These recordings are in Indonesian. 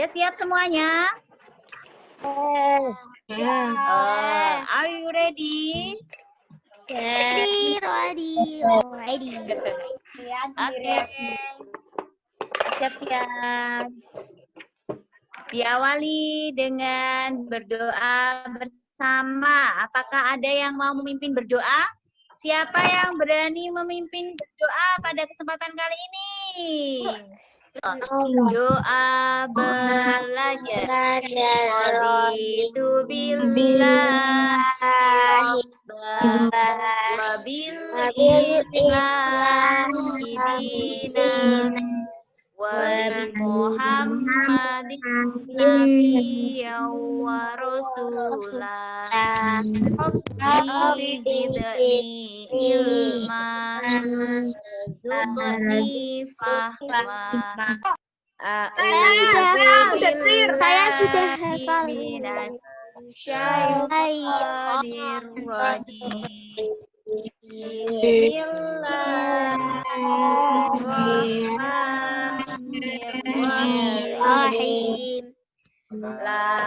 Sudah siap semuanya? Are you ready? Ready. Oke. Siap-siap. Diawali dengan berdoa bersama. Apakah ada yang mau memimpin berdoa? Siapa yang berani memimpin berdoa pada kesempatan kali ini? Doa belajar. Raditu billah wabil Islam dinan wa bi Muhammadin nabiyyan wa rasulah. Rabbi zidni ilman warzuqni fahma. Saya sudah hafal. Bismillahirrahmanirrahim. La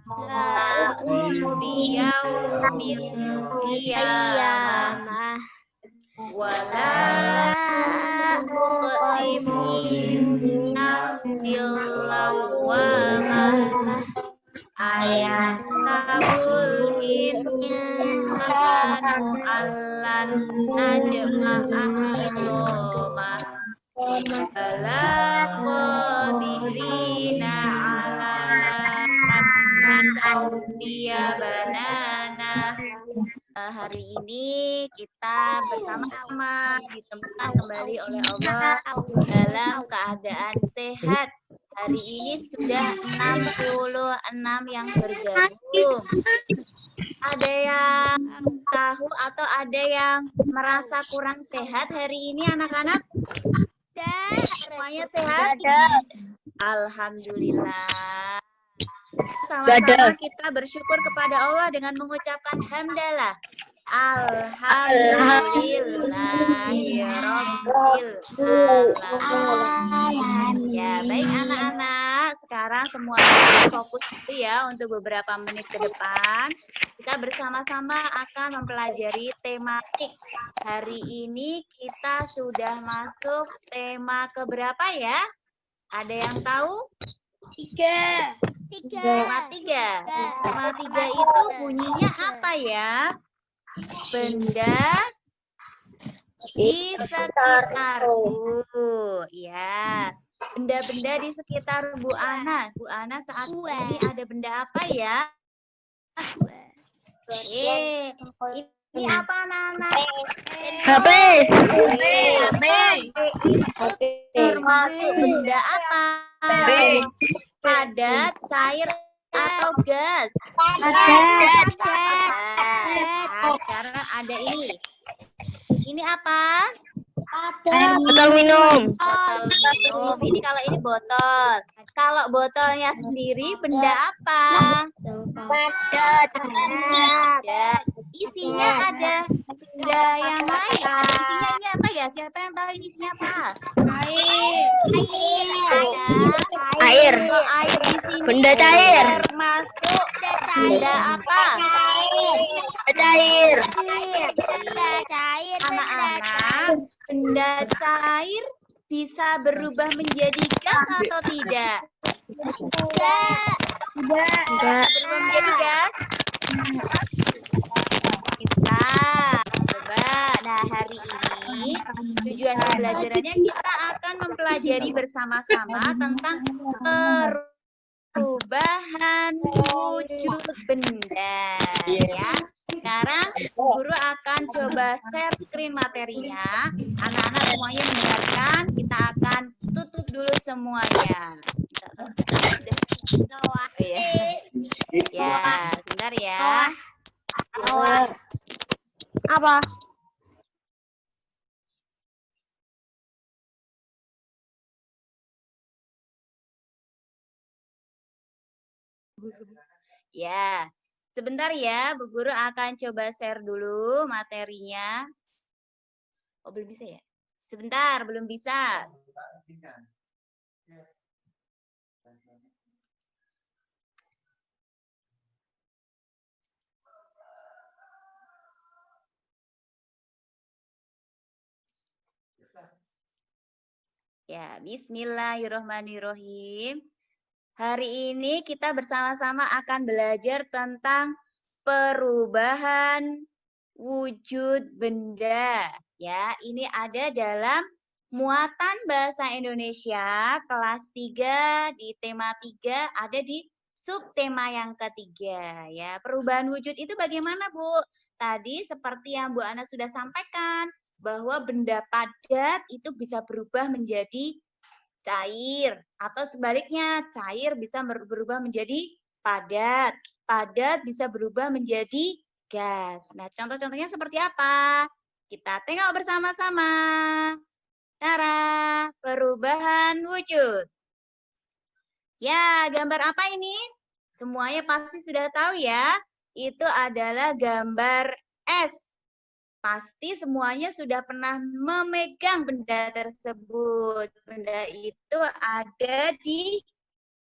uqsimu biyaumil qiyamah wa la uqsimu bin nafsil lawwamah. Ayat tabul insanu allan najma'a idhomah ala qadirina ala an nusawwiya banana. Hari ini kita bersama-sama ditemukan kembali oleh Allah dalam keadaan sehat. Hari ini sudah 66 yang bergabung. Ada yang tahu atau ada yang merasa kurang sehat hari ini anak-anak? Semuanya sehat? Alhamdulillah. Sama-sama kita bersyukur kepada Allah dengan mengucapkan hamdalah. Alhamdulillahirabbil alamin. Ya, baik anak-anak, sekarang semuanya fokus dulu ya untuk beberapa menit ke depan. Kita bersama-sama akan mempelajari tematik. Hari ini kita sudah masuk tema keberapa ya? Ada yang tahu? Tiga. Tema 3. Tema 3 itu bunyinya apa ya? Benda di sekitarku. Ya, benda-benda di sekitar Bu Ana. Bu Ana saat ini ada benda apa ya? Ini apa anak-anak? HP. Termasuk benda apa? Padat, cair, atau gas? Padat. Sekarang ada ini. Ini apa? Botol minum. Botol minum. Ini kalau ini botol. Kalau botolnya sendiri benda apa? Padat. Ya, isinya ada benda yang lain. Isinya ini apa ya? Siapa yang tahu ini isinya apa? Air. Kalau air di sini Benda cair. termasuk benda apa? Cair. Anak-anak, benda cair bisa berubah menjadi gas atau tidak? Berubah menjadi gas? Kita coba. Nah, hari ini tujuan pembelajarannya kita akan mempelajari bersama-sama tentang perubahan wujud benda. Ya. Sekarang guru akan coba share screen materinya. Anak-anak semuanya mendengarkan. Kita akan tutup dulu semuanya. Ya, sebentar ya. Apa? Ya, sebentar ya, Bu Guru akan coba share dulu materinya. Oh, belum bisa ya? Sebentar, belum bisa. Ya, bismillahirrohmanirrohim. Hari ini kita bersama-sama akan belajar tentang perubahan wujud benda. Ya, ini ada dalam muatan bahasa Indonesia kelas 3 di tema 3, ada di subtema yang ketiga. Ya, perubahan wujud itu bagaimana, Bu? Tadi seperti yang Bu Ana sudah sampaikan, bahwa benda padat itu bisa berubah menjadi cair, atau sebaliknya cair bisa berubah menjadi padat, padat bisa berubah menjadi gas. Nah, contoh-contohnya seperti apa? Kita tengok bersama-sama. Cara perubahan wujud. Ya, gambar apa ini? Semuanya pasti sudah tahu ya. Itu adalah gambar es. Pasti semuanya sudah pernah memegang benda tersebut. Benda itu ada di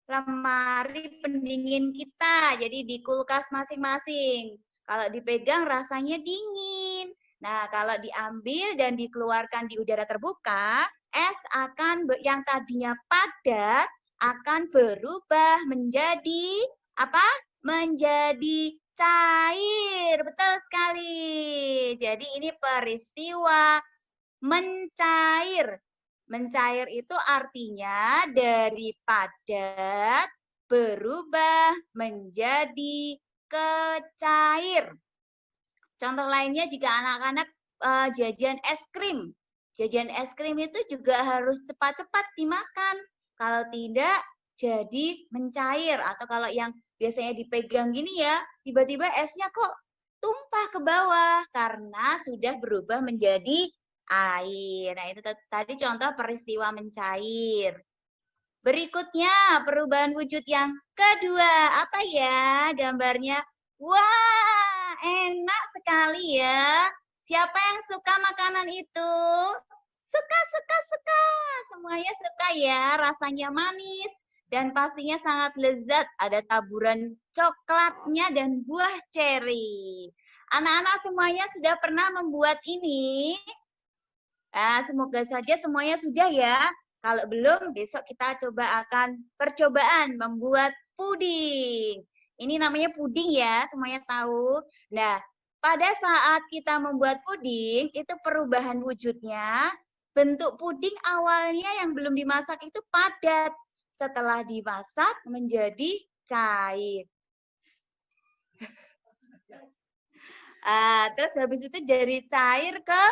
lemari pendingin kita, jadi di kulkas masing-masing. Kalau dipegang rasanya dingin. Nah, kalau diambil dan dikeluarkan di udara terbuka, es akan yang tadinya padat akan berubah menjadi apa? Menjadi cair. Betul sekali. Jadi ini peristiwa mencair. Mencair itu artinya dari padat berubah menjadi kecair. Contoh lainnya jika anak-anak jajan es krim. Jajan es krim itu juga harus cepat-cepat dimakan. Kalau tidak jadi mencair, atau kalau yang biasanya dipegang gini ya, tiba-tiba esnya kok tumpah ke bawah karena sudah berubah menjadi air. Nah, itu tadi contoh peristiwa mencair. Berikutnya, perubahan wujud yang kedua. Apa ya gambarnya? Wah, enak sekali ya. Siapa yang suka makanan itu? Suka, suka, suka. Semuanya suka ya. Rasanya manis dan pastinya sangat lezat. Ada taburan coklatnya dan buah ceri. Anak-anak semuanya sudah pernah membuat ini? Semoga saja semuanya sudah ya. Kalau belum, besok kita coba akan percobaan membuat puding. Ini namanya puding ya, semuanya tahu. Nah, pada saat kita membuat puding, itu perubahan wujudnya, bentuk puding awalnya yang belum dimasak itu padat. Setelah dimasak menjadi cair. Terus habis itu dari cair ke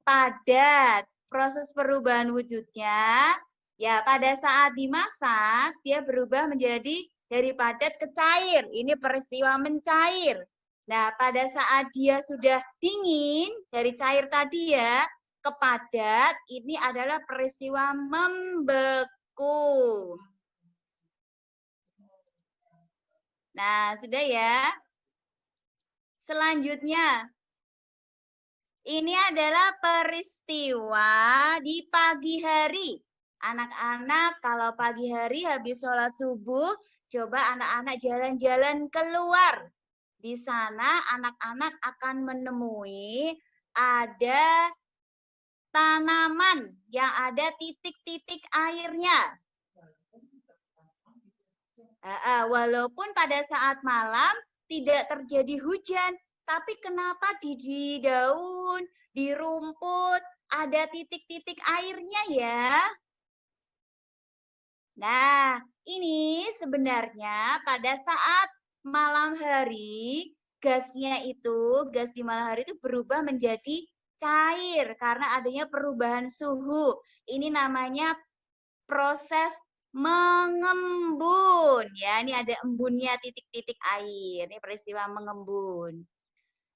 padat. Proses perubahan wujudnya, ya pada saat dimasak, dia berubah menjadi dari padat ke cair. Ini peristiwa mencair. Nah, pada saat dia sudah dingin, dari cair tadi ya, ke padat, ini adalah peristiwa membeku. Nah, sudah ya. Selanjutnya, ini adalah peristiwa di pagi hari. Anak-anak kalau pagi hari habis sholat subuh, coba anak-anak jalan-jalan keluar. Di sana anak-anak akan menemui ada tanaman yang ada titik-titik airnya. Walaupun pada saat malam tidak terjadi hujan, tapi kenapa di daun, di rumput, ada titik-titik airnya ya? Nah, ini sebenarnya pada saat malam hari, gasnya itu, gas di malam hari itu berubah menjadi cair karena adanya perubahan suhu. Ini namanya proses mengembun. Ya, ini ada embunnya titik-titik air. Ini peristiwa mengembun.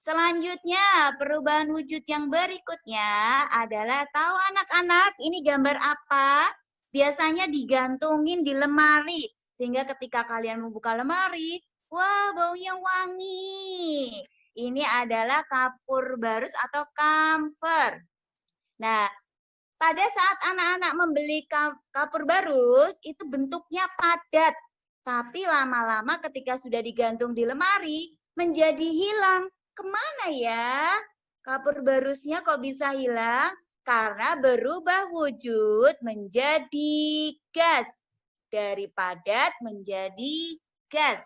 Selanjutnya, perubahan wujud yang berikutnya adalah, tahu anak-anak ini gambar apa? Biasanya digantungin di lemari. Sehingga ketika kalian membuka lemari, wah baunya wangi. Ini adalah kapur barus atau camphor. Nah, pada saat anak-anak membeli kapur barus, itu bentuknya padat. Tapi lama-lama ketika sudah digantung di lemari, menjadi hilang. Kemana ya? Kapur barusnya kok bisa hilang? karena berubah wujud menjadi gas. Dari padat menjadi gas.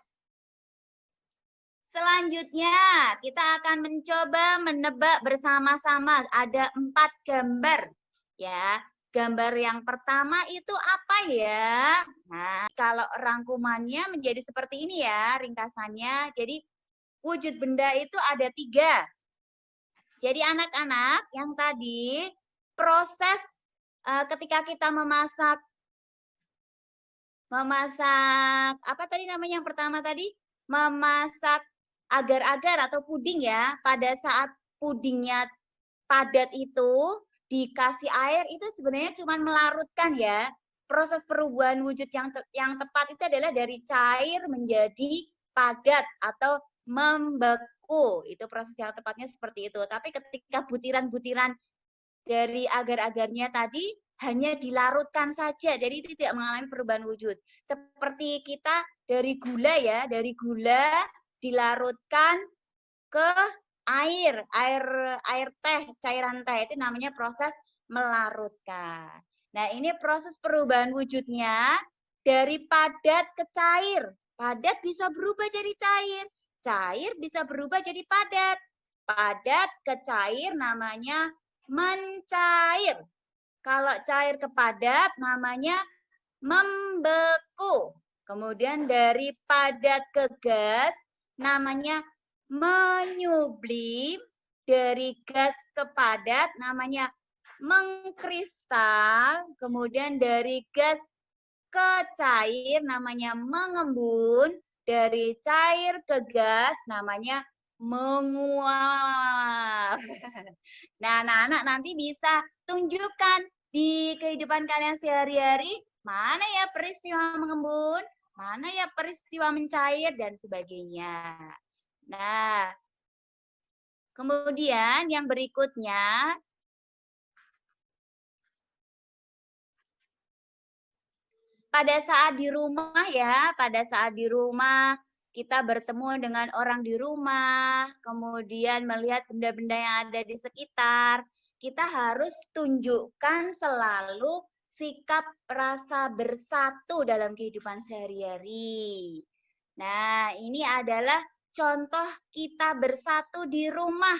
Selanjutnya, kita akan mencoba menebak bersama-sama. Ada 4 gambar. Ya, gambar yang pertama itu apa ya? Nah, kalau rangkumannya menjadi seperti ini ya, ringkasannya. Jadi, wujud benda itu ada 3. Jadi, anak-anak yang tadi, proses ketika kita memasak apa tadi namanya yang pertama tadi? Memasak agar-agar atau puding ya. Pada saat pudingnya padat itu dikasih air itu sebenarnya cuma melarutkan ya. Proses perubahan wujud yang tepat itu adalah dari cair menjadi padat atau membeku. Itu proses yang tepatnya seperti itu. Tapi ketika butiran-butiran dari agar-agarnya tadi hanya dilarutkan saja, jadi itu tidak mengalami perubahan wujud. Seperti kita dari gula ya, dari gula dilarutkan ke air teh, cairan teh, itu namanya proses melarutkan. Nah, ini proses perubahan wujudnya dari padat ke cair. Padat bisa berubah jadi cair, cair bisa berubah jadi padat. Padat ke cair namanya mencair. Kalau cair ke padat namanya membeku. Kemudian dari padat ke gas namanya menyublim. Dari gas ke padat namanya mengkristal. Kemudian dari gas ke cair namanya mengembun. Dari cair ke gas namanya menguap. Nah, anak-anak nanti bisa tunjukkan di kehidupan kalian sehari-hari, mana ya peristiwa mengembun, mana ya peristiwa mencair, dan sebagainya. Nah, kemudian yang berikutnya, pada saat di rumah ya, pada saat di rumah, kita bertemu dengan orang di rumah, kemudian melihat benda-benda yang ada di sekitar, kita harus tunjukkan selalu sikap rasa bersatu dalam kehidupan sehari-hari. Nah, ini adalah contoh kita bersatu di rumah.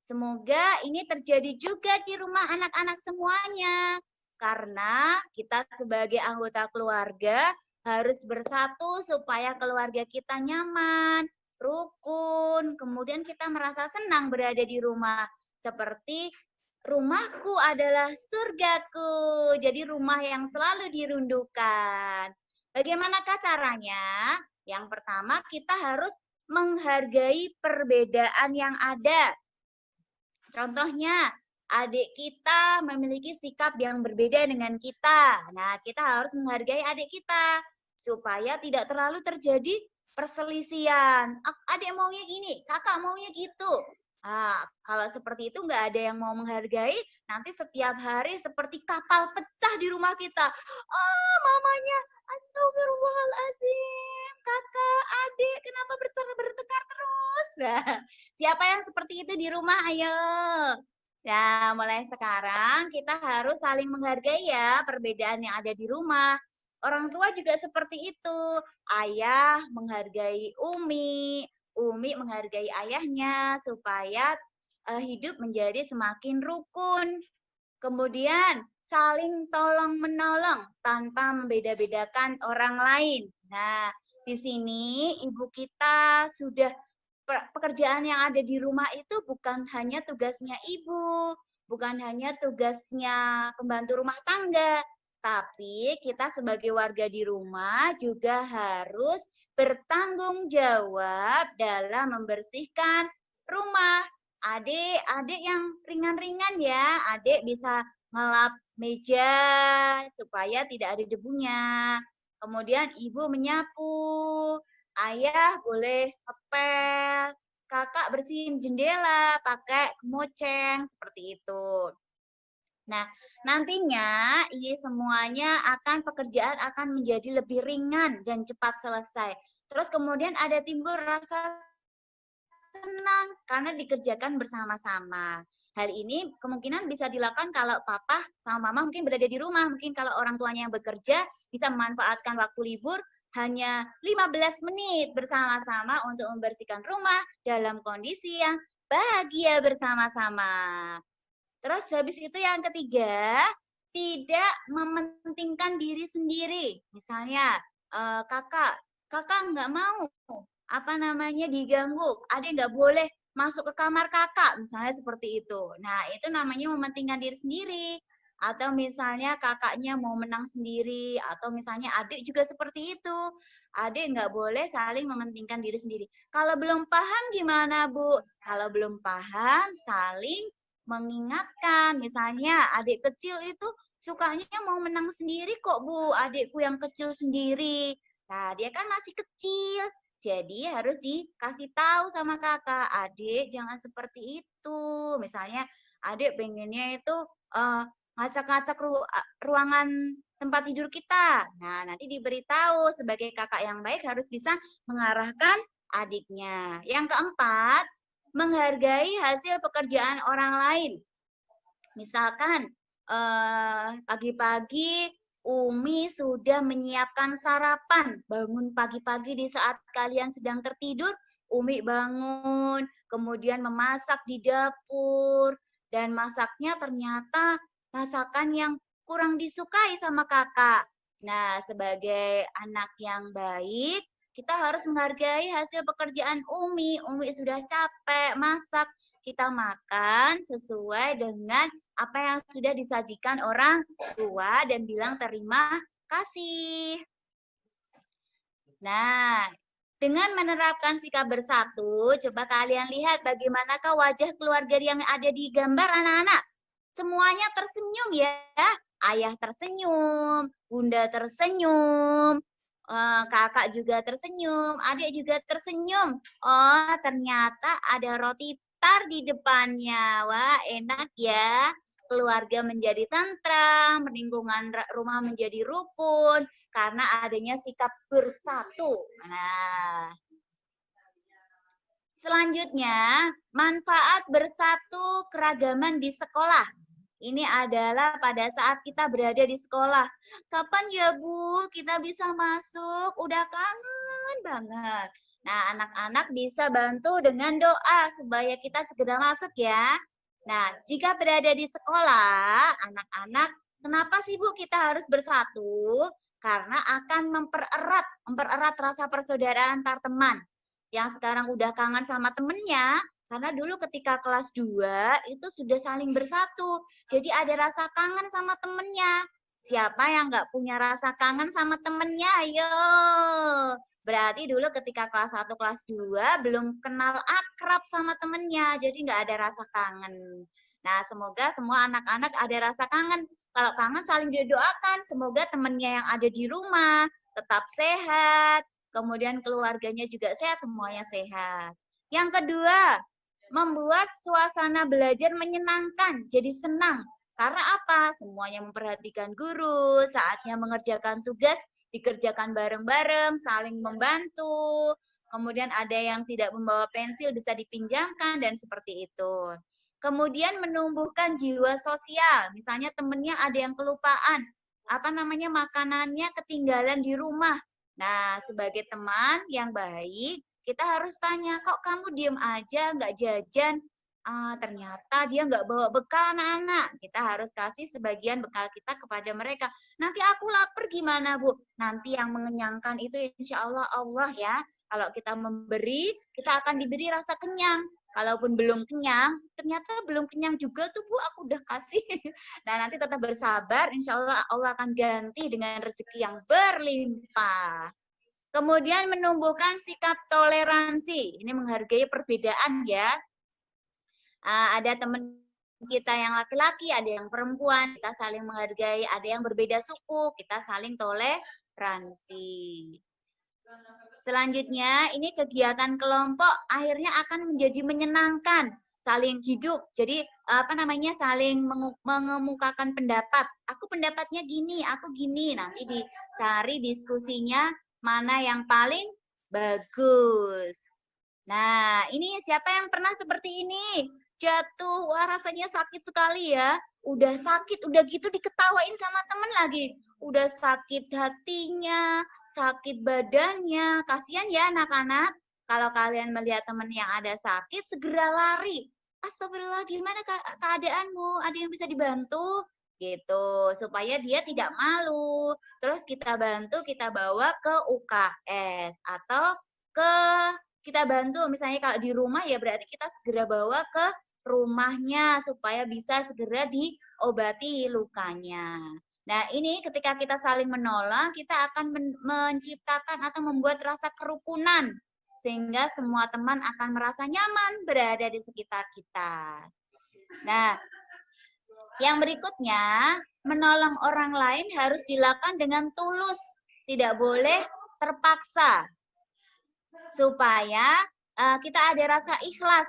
Semoga ini terjadi juga di rumah anak-anak semuanya. Karena kita sebagai anggota keluarga harus bersatu supaya keluarga kita nyaman, rukun, kemudian kita merasa senang berada di rumah. Seperti rumahku adalah surgaku, jadi rumah yang selalu dirindukan. Bagaimanakah caranya? Yang pertama kita harus menghargai perbedaan yang ada. Contohnya, adik kita memiliki sikap yang berbeda dengan kita. Nah, kita harus menghargai adik kita supaya tidak terlalu terjadi perselisihan. Adik maunya gini, kakak maunya gitu. Nah, kalau seperti itu nggak ada yang mau menghargai, nanti setiap hari seperti kapal pecah di rumah kita. Oh, mamanya, astagfirullahaladzim, kakak, adik, kenapa bertengkar terus? Nah, siapa yang seperti itu di rumah? Ayo. Nah, mulai sekarang kita harus saling menghargai ya perbedaan yang ada di rumah. Orang tua juga seperti itu. Ayah menghargai Umi, Umi menghargai ayahnya supaya hidup menjadi semakin rukun. Kemudian saling tolong-menolong tanpa membeda-bedakan orang lain. Nah, di sini ibu kita sudah pekerjaan yang ada di rumah itu bukan hanya tugasnya ibu, bukan hanya tugasnya pembantu rumah tangga, tapi kita sebagai warga di rumah juga harus bertanggung jawab dalam membersihkan rumah. Adik yang ringan-ringan ya, adik bisa ngelap meja supaya tidak ada debunya. Kemudian ibu menyapu, ayah boleh ngepel, kakak bersihin jendela pakai kemoceng, seperti itu. Nah, nantinya ini semuanya pekerjaan akan menjadi lebih ringan dan cepat selesai. Terus kemudian ada timbul rasa senang karena dikerjakan bersama-sama. Hal ini kemungkinan bisa dilakukan kalau papa sama mama mungkin berada di rumah. Mungkin kalau orang tuanya yang bekerja bisa memanfaatkan waktu libur hanya 15 menit bersama-sama untuk membersihkan rumah dalam kondisi yang bahagia bersama-sama. Terus habis itu yang ketiga, tidak mementingkan diri sendiri. Misalnya kakak nggak mau diganggu, adik nggak boleh masuk ke kamar kakak, misalnya seperti itu. Nah, itu namanya mementingkan diri sendiri. Atau misalnya kakaknya mau menang sendiri, atau misalnya adik juga seperti itu. Adik nggak boleh saling mementingkan diri sendiri. Kalau belum paham gimana, Bu? Kalau belum paham, saling mengingatkan. Misalnya adik kecil itu sukanya mau menang sendiri kok, Bu. Adikku yang kecil sendiri. Nah, dia kan masih kecil. Jadi harus dikasih tahu sama kakak, adik jangan seperti itu. Misalnya adik pengennya itu ngacak-ngacak ruangan tempat tidur kita. Nah, nanti diberitahu sebagai kakak yang baik harus bisa mengarahkan adiknya. Yang keempat, menghargai hasil pekerjaan orang lain. Misalkan pagi-pagi Umi sudah menyiapkan sarapan. Bangun pagi-pagi di saat kalian sedang tertidur, Umi bangun, kemudian memasak di dapur, dan masaknya ternyata masakan yang kurang disukai sama kakak. Nah, sebagai anak yang baik, kita harus menghargai hasil pekerjaan Umi. Umi sudah capek masak, kita makan sesuai dengan apa yang sudah disajikan orang tua dan bilang terima kasih. Nah, dengan menerapkan sikap bersatu, coba kalian lihat bagaimanakah wajah keluarga yang ada di gambar anak-anak. Semuanya tersenyum ya. Ayah tersenyum, bunda tersenyum, kakak juga tersenyum, adik juga tersenyum. Oh, ternyata ada roti tar di depannya. Wah, enak ya. Keluarga menjadi tentram, lingkungan rumah menjadi rukun karena adanya sikap bersatu. Nah, selanjutnya, manfaat bersatu keragaman di sekolah. Ini adalah pada saat kita berada di sekolah. Kapan ya Bu kita bisa masuk? Udah kangen banget. Nah, anak-anak bisa bantu dengan doa supaya kita segera masuk ya. Nah, jika berada di sekolah, anak-anak, kenapa sih Bu kita harus bersatu? Karena akan mempererat rasa persaudaraan antar teman. Yang sekarang udah kangen sama temennya, karena dulu ketika kelas 2 itu sudah saling bersatu. Jadi ada rasa kangen sama temennya. Siapa yang nggak punya rasa kangen sama temennya? Ayo. Berarti dulu ketika kelas 1, kelas 2 belum kenal akrab sama temennya. Jadi nggak ada rasa kangen. Nah, semoga semua anak-anak ada rasa kangen. Kalau kangen saling didoakan. Semoga temennya yang ada di rumah tetap sehat. Kemudian keluarganya juga sehat, semuanya sehat. Yang kedua, membuat suasana belajar menyenangkan, jadi senang. Karena apa? Semuanya memperhatikan guru, saatnya mengerjakan tugas, dikerjakan bareng-bareng, saling membantu. Kemudian ada yang tidak membawa pensil, bisa dipinjamkan, dan seperti itu. Kemudian menumbuhkan jiwa sosial, misalnya temennya ada yang kelupaan, makanannya ketinggalan di rumah. Nah, sebagai teman yang baik, kita harus tanya, kok kamu diem aja, nggak jajan? Ternyata dia nggak bawa bekal anak-anak. Kita harus kasih sebagian bekal kita kepada mereka. Nanti aku lapar gimana, Bu? Nanti yang mengenyangkan itu insya Allah Allah ya. Kalau kita memberi, kita akan diberi rasa kenyang. Kalaupun belum kenyang, ternyata belum kenyang juga tuh Bu, aku udah kasih. Nah, nanti tetap bersabar, insya Allah Allah akan ganti dengan rezeki yang berlimpah. Kemudian menumbuhkan sikap toleransi. Ini menghargai perbedaan ya. Ada teman kita yang laki-laki, ada yang perempuan, kita saling menghargai. Ada yang berbeda suku, kita saling toleransi. Selanjutnya, ini kegiatan kelompok akhirnya akan menjadi menyenangkan, saling hidup. Jadi saling mengemukakan pendapat. Aku pendapatnya gini, aku gini. Nanti dicari diskusinya mana yang paling bagus. Nah, ini siapa yang pernah seperti ini? jatuh, wah rasanya sakit sekali ya. Udah sakit, udah gitu diketawain sama temen lagi. Udah sakit hatinya, sakit badannya. Kasihan ya anak-anak. Kalau kalian melihat teman yang ada sakit, segera lari. Astagfirullah, gimana keadaanmu? Ada yang bisa dibantu? Gitu, supaya dia tidak malu. Terus kita bantu, kita bawa ke UKS atau kita bantu misalnya kalau di rumah ya berarti kita segera bawa ke rumahnya supaya bisa segera diobati lukanya. Nah, ini ketika kita saling menolong, kita akan menciptakan atau membuat rasa kerukunan sehingga semua teman akan merasa nyaman berada di sekitar kita. Nah, yang berikutnya, menolong orang lain harus dilakukan dengan tulus, tidak boleh terpaksa. Supaya kita ada rasa ikhlas.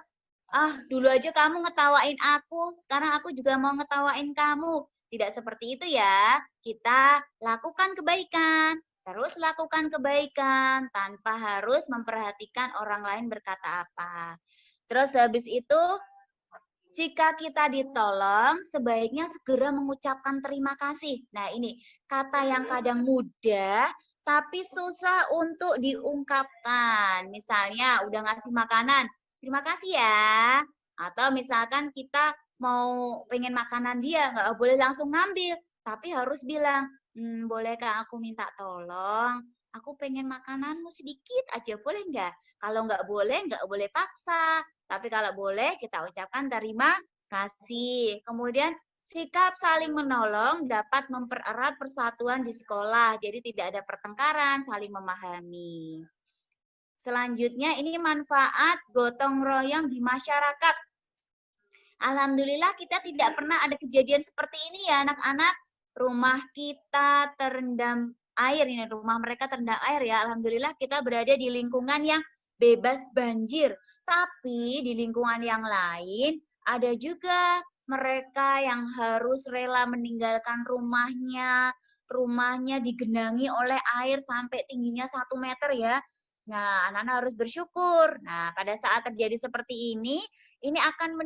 Dulu aja kamu ngetawain aku, sekarang aku juga mau ngetawain kamu. Tidak seperti itu ya. Kita lakukan kebaikan, terus lakukan kebaikan tanpa harus memperhatikan orang lain berkata apa. Terus habis itu, jika kita ditolong, sebaiknya segera mengucapkan terima kasih. Nah ini, kata yang kadang mudah, tapi susah untuk diungkapkan. Misalnya udah ngasih makanan, terima kasih ya. Atau misalkan kita mau pengen makanan dia, nggak boleh langsung ngambil. Tapi harus bilang, bolehkah aku minta tolong? Aku pengen makananmu sedikit aja, boleh nggak? Kalau nggak boleh paksa. Tapi kalau boleh, kita ucapkan terima kasih. Kemudian, sikap saling menolong dapat mempererat persatuan di sekolah. Jadi tidak ada pertengkaran, saling memahami. Selanjutnya ini manfaat gotong royong di masyarakat. Alhamdulillah kita tidak pernah ada kejadian seperti ini ya anak-anak. Rumah kita terendam air, ini rumah mereka terendam air ya. Alhamdulillah kita berada di lingkungan yang bebas banjir. Tapi di lingkungan yang lain ada juga mereka yang harus rela meninggalkan rumahnya. Rumahnya digenangi oleh air sampai tingginya 1 meter ya. Nah, anak-anak harus bersyukur. Nah, pada saat terjadi seperti ini akan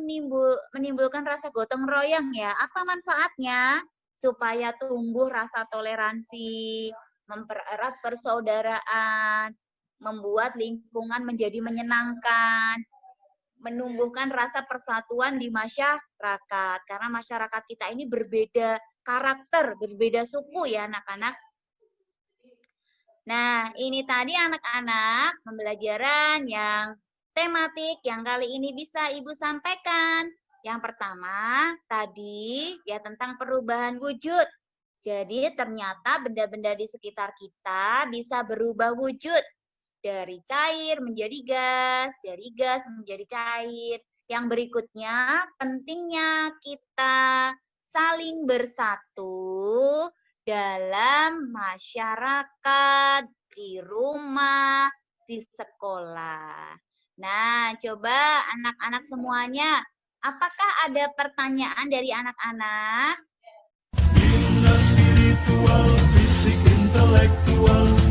menimbulkan rasa gotong royong ya. Apa manfaatnya? Supaya tumbuh rasa toleransi, mempererat persaudaraan, membuat lingkungan menjadi menyenangkan, menumbuhkan rasa persatuan di masyarakat. Karena masyarakat kita ini berbeda karakter, berbeda suku ya anak-anak. Nah, ini tadi anak-anak pembelajaran yang tematik yang kali ini bisa Ibu sampaikan. Yang pertama tadi ya tentang perubahan wujud. Jadi ternyata benda-benda di sekitar kita bisa berubah wujud. Dari cair menjadi gas, dari gas menjadi cair. Yang berikutnya, pentingnya kita saling bersatu dalam masyarakat, di rumah, di sekolah. Nah, coba anak-anak semuanya, apakah ada pertanyaan dari anak-anak? Bina spiritual, fisik intelektual.